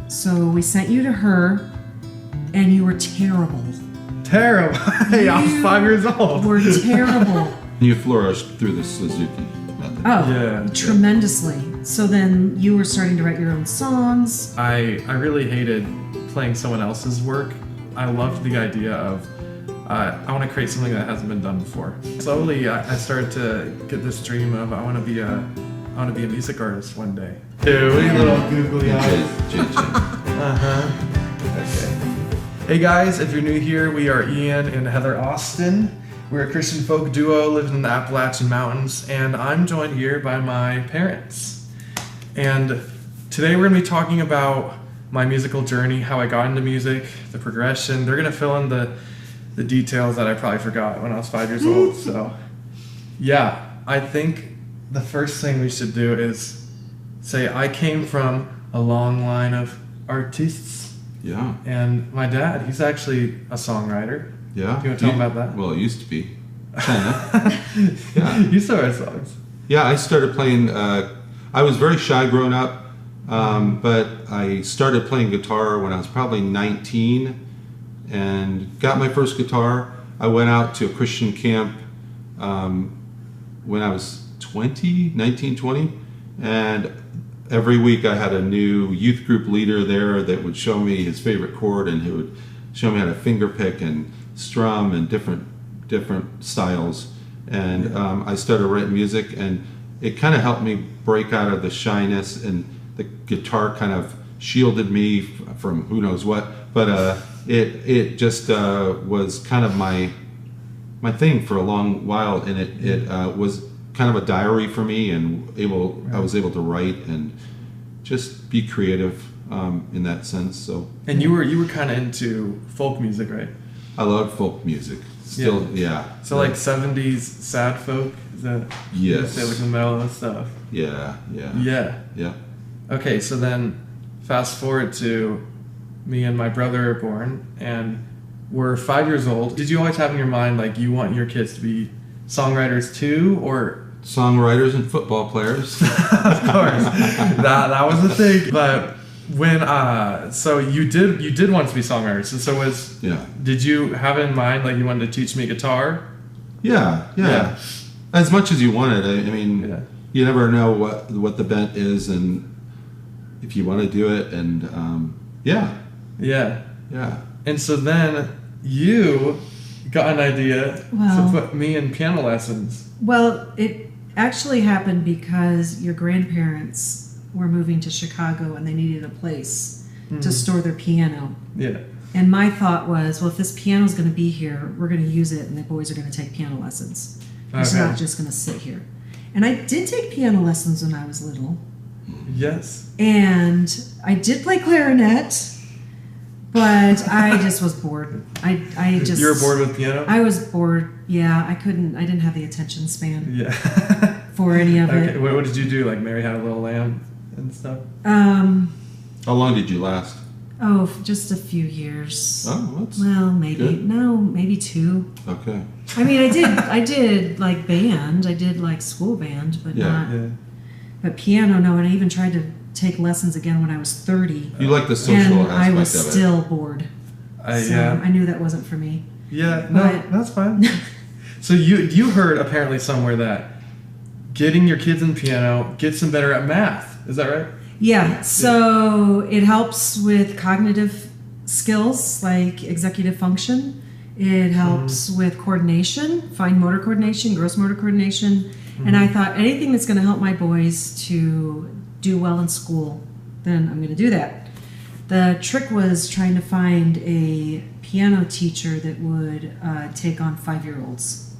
So we sent you to her, and you were terrible. Terrible. Hey, I was 5 years old. Were terrible. You flourished through the Suzuki method. Oh, Yeah. tremendously. So then you were starting to write your own songs. I really hated playing someone else's work. I loved the idea of I want to create something that hasn't been done before. Slowly, I started to get this dream of I want to be a music artist one day. Dude, little googly eyes. Okay. Hey guys, if you're new here, we are Ian and Heather Austin. We're a Christian folk duo living in the Appalachian Mountains, and I'm joined here by my parents. And today we're going to be talking about my musical journey, how I got into music, the progression. They're going to fill in the details that I probably forgot when I was 5 years old. So, yeah, I think the first thing we should do is say I came from a long line of artists. Yeah. And my dad, he's actually a songwriter. Yeah. Do you want to tell him about that? Well, it used to be. Yeah. You still write songs. Yeah, I started playing. I was very shy growing up, but I started playing guitar when I was probably 19 and got my first guitar. I went out to a Christian camp when I was 19, 20, and every week I had a new youth group leader there that would show me his favorite chord, and he would show me how to finger pick and strum and different styles. And I started writing music, and it kind of helped me break out of the shyness, and the guitar kind of shielded me from who knows what, but it just was kind of my thing for a long while, and it was kind of a diary for me, and I was able to write and just be creative in that sense. So. And you were kind of into folk music, right? I love folk music. Still, yeah. So like 70s sad folk, is that? Yes. Say like the mellow stuff. Yeah. Yeah. Okay, so then fast forward to me and my brother are born, and we're 5 years old. Did you always have in your mind like you want your kids to be songwriters too, or songwriters and football players? Of course, that was the thing. But when so you did want to be songwriters, and so did you have in mind like you wanted to teach me guitar? Yeah. As much as you wanted. I mean, you never know what the bent is, and if you want to do it, and yeah. And so then you got an idea to put me in piano lessons. Well, it actually happened because your grandparents were moving to Chicago and they needed a place to store their piano. Yeah. And my thought was, well, if this piano's going to be here, we're going to use it, and the boys are going to take piano lessons. It's not just going to sit here. And I did take piano lessons when I was little. Yes. And I did play clarinet, but I just was bored. I just. You were bored with piano? I was bored. Yeah, I didn't have the attention span. Yeah. For any of it. What did you do? Like Mary Had a Little Lamb and stuff? How long did you last? Oh, just a few years. Oh, maybe good. No, maybe 2. Okay. I mean, I did like band. I did like school band, but not. Yeah. But piano, no. And I even tried to take lessons again when I was 30. You like the social and aspect I was of it. still bored. Yeah. I knew that wasn't for me. Yeah. No, that's fine. So you heard apparently somewhere that getting your kids in piano gets them better at math. Is that right? Yeah, so it helps with cognitive skills like executive function. It helps with coordination, fine motor coordination, gross motor coordination. And I thought anything that's going to help my boys to do well in school, then I'm going to do that. The trick was trying to find a piano teacher that would take on 5-year-olds.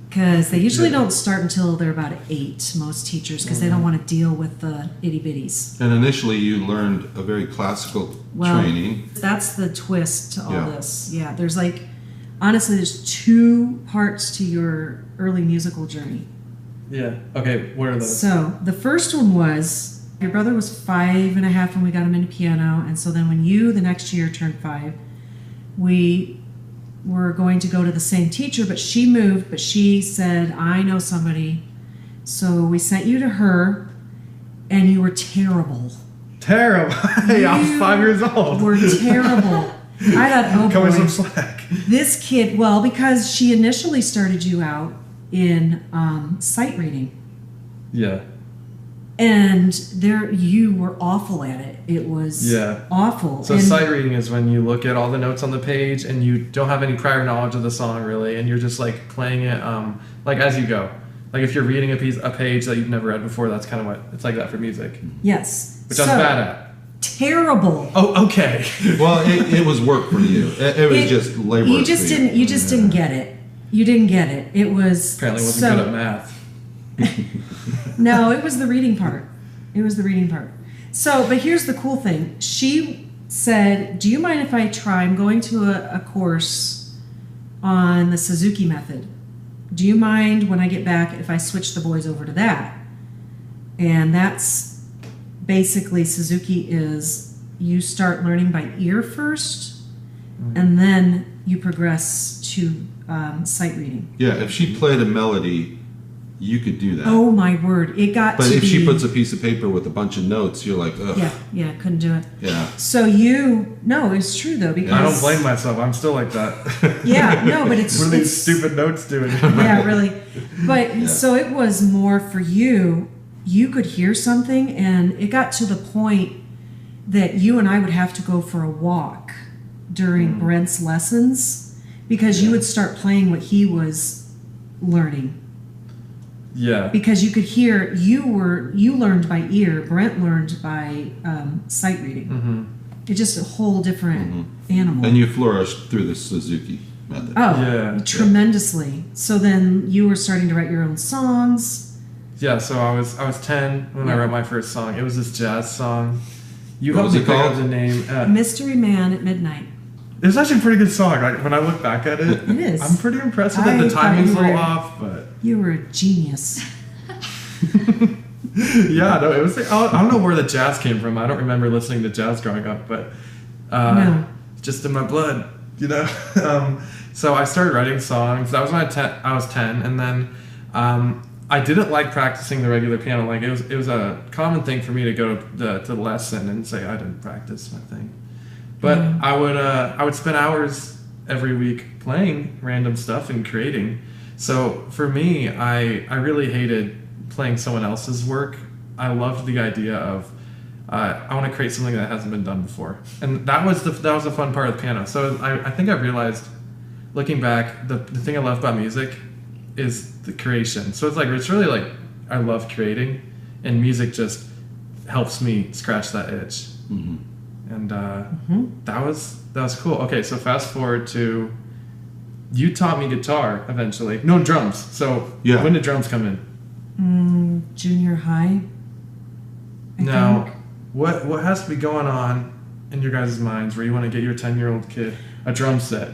Because they usually don't start until they're about 8, most teachers, because they don't want to deal with the itty-bitties. And initially you learned a very classical training. That's the twist to all this. Yeah, there's honestly, there's 2 parts to your early musical journey. Yeah. Okay, what are those? So the first one was, your brother was 5 and a half when we got him into piano, and so then when you, the next year, turned 5, we were going to go to the same teacher, but she moved, but she said, I know somebody. So we sent you to her, and you were terrible. Terrible. Hey, I was 5 years old. Were terrible. I thought, oh Cut me boy, some slack. this kid. Well, because she initially started you out in sight reading, Yeah. and you were awful at it. It was awful. So sight reading is when you look at all the notes on the page and you don't have any prior knowledge of the song really, and you're just like playing it like as you go. Like if you're reading a page that you've never read before, that's kind of what it's like that for music. Yes. Which I was bad at. Terrible. Oh, okay. Well, it was work for you. It was just labor. You just didn't. You just didn't get it. You didn't get it. It was apparently wasn't good at math. No, it was the reading part. It was the reading part. So, but here's the cool thing. She said, "Do you mind if I try? I'm going to a course on the Suzuki method. Do you mind when I get back if I switch the boys over to that?" And that's basically Suzuki is you start learning by ear first, and then you progress to sight reading. Yeah, if she played a melody, you could do that. Oh my word! It got. But to if be, she puts a piece of paper with a bunch of notes, you're like, ugh. Yeah, couldn't do it. Yeah. So no, it's true though because I don't blame myself. I'm still like that. Yeah, no, but it's what are these stupid notes doing? Yeah, really. But so it was more for you. You could hear something, and it got to the point that you and I would have to go for a walk during Brent's lessons because you would start playing what he was learning. Yeah. Because you could hear, you learned by ear, Brent learned by sight reading. Mm-hmm. It's just a whole different animal. And you flourished through the Suzuki method. Oh, Yeah. tremendously. So then you were starting to write your own songs. Yeah, so I was 10 when I wrote my first song. It was this jazz song. You What was helped me it pick up called? the name. Mystery Man at Midnight. It was actually a pretty good song. When I look back at it, It is. I'm pretty impressed with it. I The timing's a thought you little were- off, but You were a genius. yeah, no, it was. I don't know where the jazz came from. I don't remember listening to jazz growing up, but No. just in my blood, you know. So I started writing songs. That was when I was 10, and then I didn't like practicing the regular piano. Like it was a common thing for me to go to the lesson and say I didn't practice my thing, but I would spend hours every week playing random stuff and creating. So for me, I really hated playing someone else's work. I loved the idea of I want to create something that hasn't been done before, and that was the fun part of the piano. So I think I realized, looking back, the thing I love about music is the creation. So it's really like I love creating, and music just helps me scratch that itch. Mm-hmm. And that was cool. Okay, so fast forward to you taught me guitar eventually. No, drums. So Yeah. when did drums come in? Junior high. I Now, think. what has to be going on in your guys' minds where you want to get your 10-year-old kid a drum set?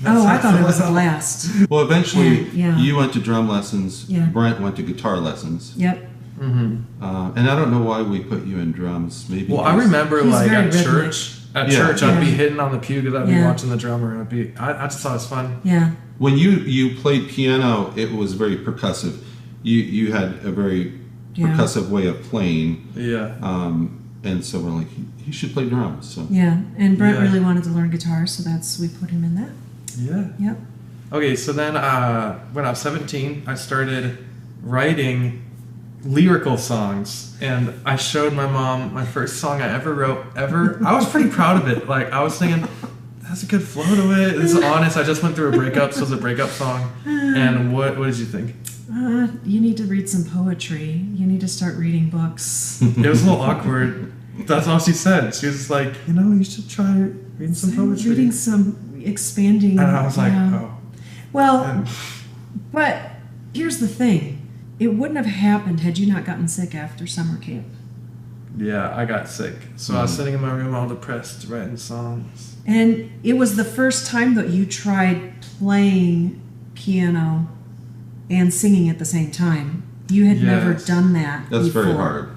Oh, I That's thought it not was a so blast. Well, eventually, Yeah. you went to drum lessons. Yeah. Brent went to guitar lessons. Yep. Mm-hmm. And I don't know why we put you in drums. Maybe. Well, I because- remember He's like very at rhythmic. church. At Yeah. church, I'd be Yeah. hitting on the pew because I'd be Yeah. watching the drummer, and I just thought it was fun. Yeah. when you played piano, it was very percussive. You had a very Yeah. percussive way of playing, Yeah. and so we're like, he should play drums. So Yeah. And Brent Yeah. really wanted to learn guitar, so we put him in that. Yeah. Yep. Okay, so then when I was 17, I started writing lyrical songs, and I showed my mom my first song I ever wrote ever. I was pretty proud of it. Like I was thinking, that's a good flow to it. This is honest. I just went through a breakup, so it was a breakup song. And what did you think? You need to read some poetry. You need to start reading books. It was a little awkward. That's all she said. She was like, you should try reading some poetry. Reading some expanding. And I was like, yeah. oh. Well, And but here's the thing. It wouldn't have happened had you not gotten sick after summer camp. yeah, I got sick. So I was sitting in my room all depressed, writing songs. And it was the first time that you tried playing piano and singing at the same time. You had never Yes. done that that's before. very hard.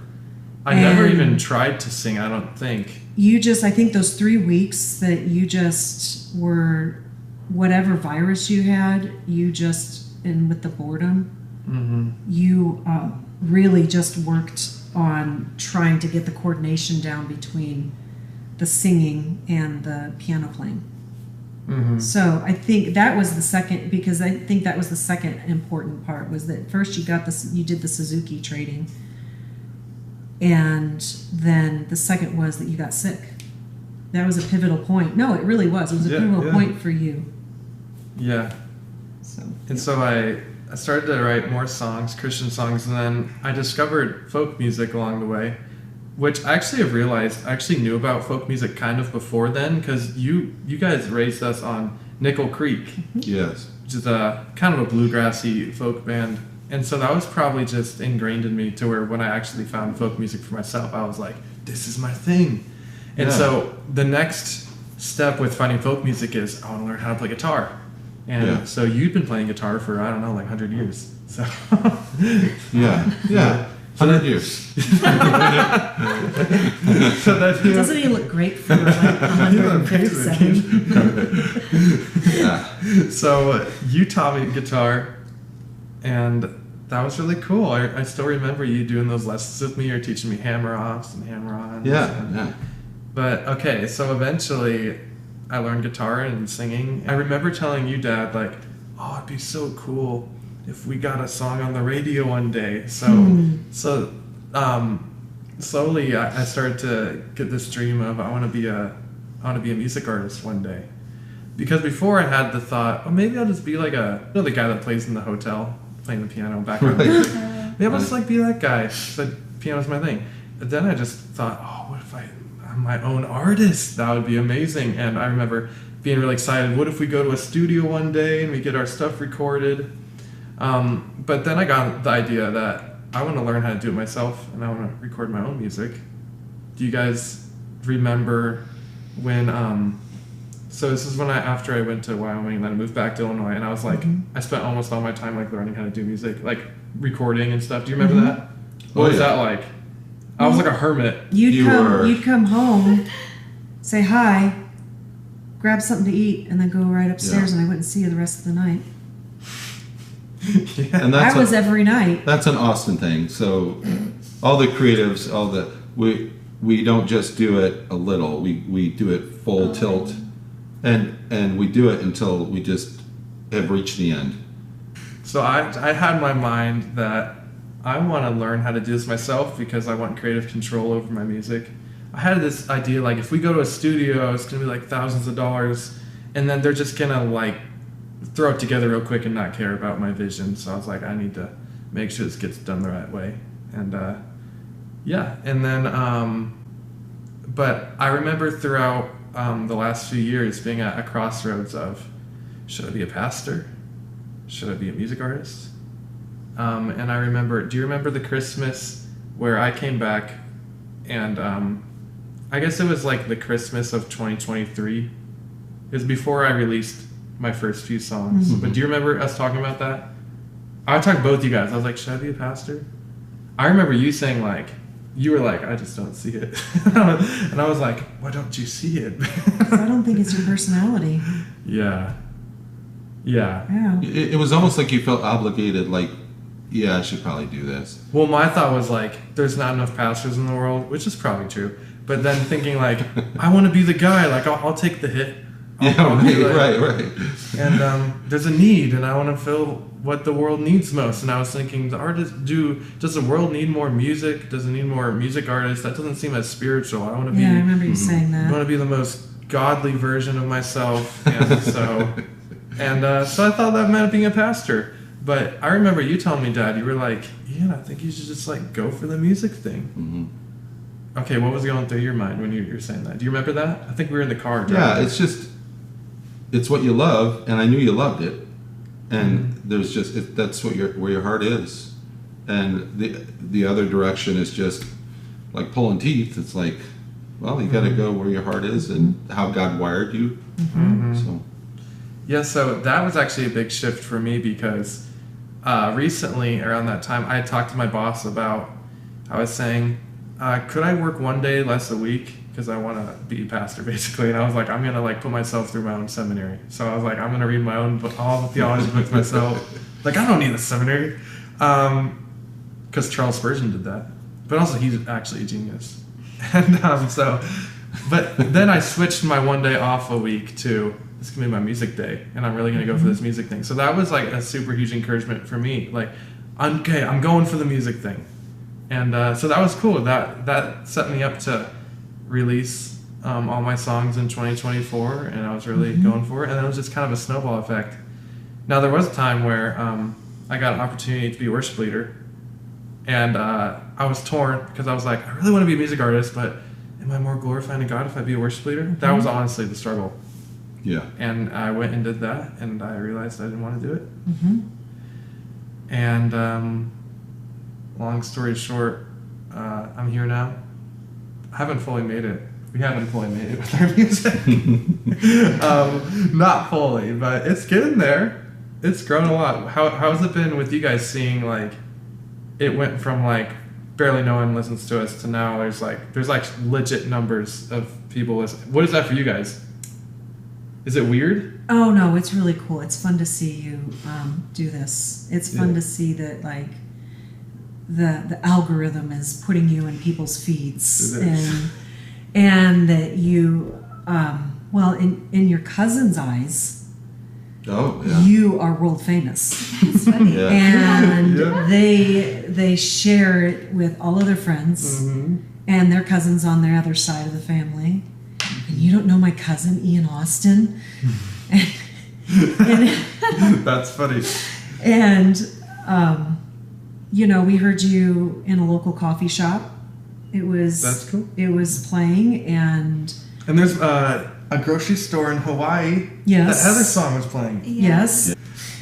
I never And- even tried to sing, I don't think. I think those 3 weeks that you just were, whatever virus you had, and with the boredom, Mm-hmm. you really just worked on trying to get the coordination down between the singing and the piano playing. Mm-hmm. So I think that was the second, because I think that was the second important part, was that first you did the Suzuki trading, and then the second was that you got sick. That was a pivotal point. No, it really was. It was a pivotal point for you. Yeah. And so I started to write more songs, Christian songs, and then I discovered folk music along the way, which I actually have realized I actually knew about folk music kind of before then, because you guys raised us on Nickel Creek. Yes. Which is a kind of a bluegrassy folk band. And so that was probably just ingrained in me to where when I actually found folk music for myself, I was like, this is my thing. And so the next step with finding folk music is I want to learn how to play guitar. And so you've been playing guitar for, I don't know, like 100 years. So Yeah. 100 years. So Doesn't he look great for like 157? So you taught me guitar, and that was really cool. I still remember you doing those lessons with me. You're teaching me hammer-offs and hammer-ons. Yeah. But, okay, so eventually I learned guitar and singing. I remember telling you, Dad, like, oh, it'd be so cool if we got a song on the radio one day. So slowly I started to get this dream of I want to be a music artist one day. Because before I had the thought, oh, maybe I'll just be like the guy that plays in the hotel playing the piano background music. Maybe I'll just like be that guy. So piano's my thing. But then I just thought, oh, what if I'm my own artist? That would be amazing. And I remember being really excited. What if we go to a studio one day and we get our stuff recorded? But then I got the idea that I want to learn how to do it myself, and I want to record my own music. Do you guys remember when? So this is when after I went to Wyoming, and then I moved back to Illinois, and I was like, I spent almost all my time like learning how to do music, like recording and stuff. Do you remember that? What was that like? I was like a hermit. You'd come home, say hi, grab something to eat, and then go right upstairs, and I wouldn't see you the rest of the night. And that was every night. That's an Austin thing. So all the creatives, we don't just do it a little. We do it full tilt, and we do it until we just have reached the end. So I had in my mind that I want to learn how to do this myself because I want creative control over my music. I had this idea, like, if we go to a studio, it's going to be like thousands of dollars, and then they're just going to like throw it together real quick and not care about my vision. So I was like, I need to make sure this gets done the right way. And and then but I remember throughout the last few years being at a crossroads of, should I be a pastor? Should I be a music artist? And I remember, do you remember the Christmas where I came back and I guess it was like the Christmas of 2023. It was before I released my first few songs. But do you remember us talking about that? I talked to both you guys. I was like, should I be a pastor? I remember you saying, like, you were like, I just don't see it. And I was like, why don't you see it? I don't think it's your personality. Yeah. It was almost like you felt obligated, like, yeah, I should probably do this. Well, my thought was like, there's not enough pastors in the world, which is probably true. But then thinking like, I want to be the guy, like I'll take the hit. Right. And there's a need, and I want to fill what the world needs most. And I was thinking, does the world need more music? Does it need more music artists? That doesn't seem as spiritual. I want to be. Yeah, I remember you saying that. I want to be the most godly version of myself, and so I thought that meant being a pastor. But I remember you telling me, Dad, you were like, I think you should just like go for the music thing. Mm-hmm. Okay, what was going through your mind when you were saying that? Do you remember that? I think we were in the car driving. Yeah, it's what you love, and I knew you loved it. And there's just that's where your heart is, and the other direction is just like pulling teeth. It's like, well, you got to go where your heart is and how God wired you. So that was actually a big shift for me because recently around that time I had talked to my boss about, I was saying, could I work one day less a week because I want to be a pastor basically, and I was like, I'm gonna like put myself through my own seminary. So I was like, I'm gonna read my own all the theology books myself. Like, I don't need a seminary, because Charles Spurgeon did that. but also he's actually a genius. And but then I switched my one day off a week to, this is gonna be my music day, and I'm really gonna go for this music thing. So that was like a super huge encouragement for me. Like, I'm going for the music thing. And so that was cool. That set me up to release all my songs in 2024, and I was really going for it. And it was just kind of a snowball effect. Now, there was a time where I got an opportunity to be a worship leader, and I was torn because I was like, I really want to be a music artist, but am I more glorifying to God if I be a worship leader? That was honestly the struggle. Yeah. And I went and did that, and I realized I didn't want to do it. Mm-hmm. And long story short, I'm here now. I haven't fully made it. We haven't fully made it with our music. Not fully, but it's getting there. It's grown a lot. How's it been with you guys seeing, like, it went from, like, barely no one listens to us to now there's legit numbers of people listening. What is that for you guys? Is it weird? Oh no, it's really cool. It's fun to see you do this. It's fun to see that, like, the algorithm is putting you in people's feeds, and that you in your cousin's eyes, you are world famous. It's funny. Yeah. And they share it with all of their friends and their cousins on their other side of the family. And you don't know my cousin Ian Austin. and That's funny. And we heard you in a local coffee shop. That's cool. It was playing, and there's a grocery store in Hawaii. Yes. That Heather song was playing. Yes. Yeah.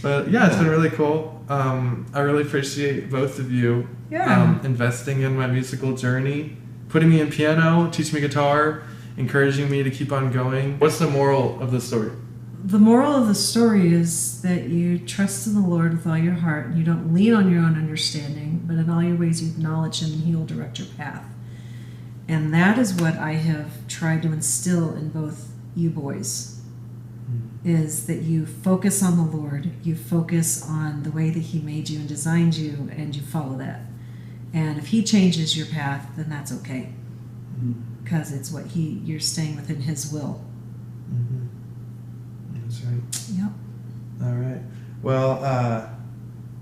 But yeah, it's been really cool. I really appreciate both of you investing in my musical journey, putting me in piano, teaching me guitar, encouraging me to keep on going. What's the moral of the story? The moral of the story is that you trust in the Lord with all your heart, and you don't lean on your own understanding, but in all your ways you acknowledge Him, and He will direct your path. And that is what I have tried to instill in both you boys, is that you focus on the Lord, you focus on the way that He made you and designed you, and you follow that. And if He changes your path, then that's okay, because it's what you're staying within His will. That's right. Yep. All right. Well,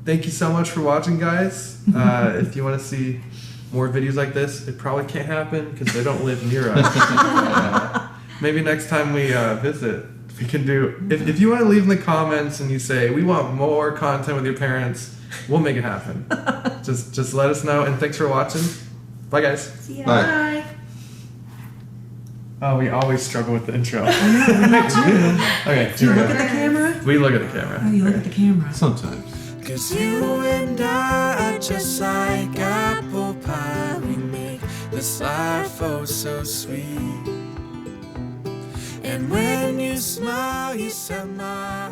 thank you so much for watching, guys. If you want to see more videos like this, it probably can't happen because they don't live near us. Maybe next time we visit, we can do... If you want to leave in the comments and you say, we want more content with your parents, we'll make it happen. Just let us know, and thanks for watching. Bye, guys. See ya. Bye. Oh, we always struggle with the intro. Me too. Okay, Do you here look we at go. the camera? We look at the camera. Oh, you look at the camera. Sometimes. 'Cause you and I are just like apple pie. We make this life oh so sweet. And when you smile, you set my